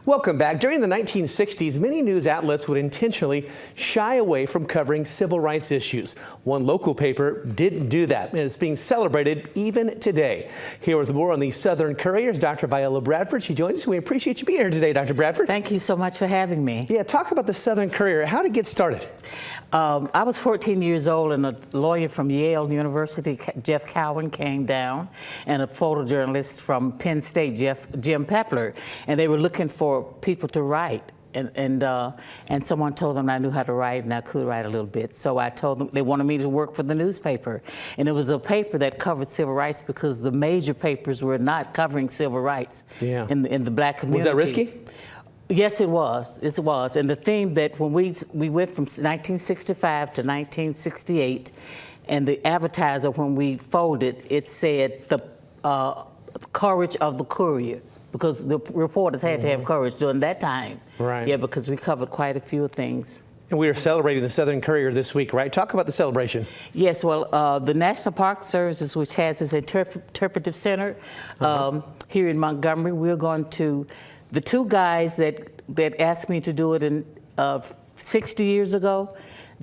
Welcome back. During the 1960s, many news outlets would intentionally shy away from covering civil rights issues. One local paper didn't do that, and it's being celebrated even today. Here with more on the Southern Courier is Dr. Viola Bradford. She joins us. We appreciate you being here today, Dr. Bradford. Thank you so much for having me. Yeah, talk about the Southern Courier. How did it get started? I was 14 years old, and a lawyer from Yale University, Jeff Cowan, came down, and a photojournalist from Penn State, Jim Pepler, and they were looking for people to write. And someone told them I knew how to write and I could write a little bit. So I told them they wanted me to work for the newspaper. And it was a paper that covered civil rights because the major papers were not covering civil rights in the black community. Was that risky? Yes, it was. It was. And the theme that when we went from 1965 to 1968, and the advertiser, when we folded, it said the courage of the Courier, because the reporters had to have courage during that time. Right. Yeah, because we covered quite a few things. And we are celebrating the Southern Courier this week, right? Talk about the celebration. Yes, well, the National Park Services, which has its interpretive center here in Montgomery, we're going to, the two guys that asked me to do it in 60 years ago,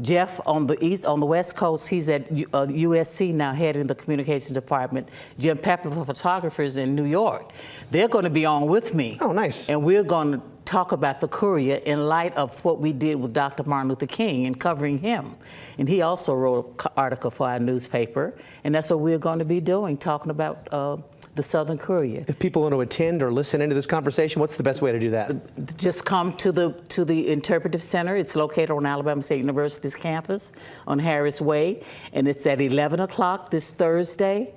Jeff on the West Coast, he's at USC now, heading the communications department. Jim Pepler for photographers in New York. They're going to be on with me. Oh, nice. And we're going to talk about the Courier in light of what we did with Dr. Martin Luther King and covering him. And he also wrote an article for our newspaper. And that's what we're going to be doing, talking about the Southern Courier. If people want to attend or listen into this conversation, what's the best way to do that? Just come to the Interpretive Center. It's located on Alabama State University's campus on Harris Way, and it's at 11 o'clock this Thursday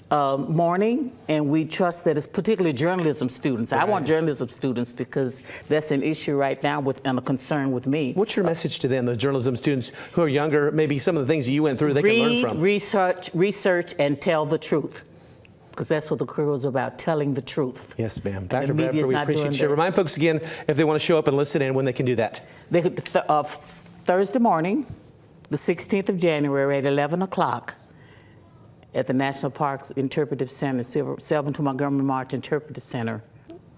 morning, and we trust that it's particularly journalism students. Right. I want journalism students because that's an issue right now and a concern with me. What's your message to them, those journalism students who are younger, maybe some of the things you went through they can learn from? Research, and tell the truth. Because that's what the Courier is about, telling the truth. Yes, ma'am. Dr. Bradford, we appreciate you. Remind folks again, if they want to show up and listen in, when they can do that. They could, Thursday morning, the 16th of January at 11 o'clock at the National Parks Interpretive Center, Selma to Montgomery March Interpretive Center.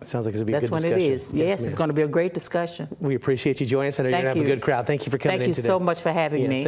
Sounds like it's going to be a good discussion. That's when it is. Yes, it's going to be a great discussion. We appreciate you joining us. I know you're going to have a good crowd. Thank you for coming in today. Thank you so much for having me.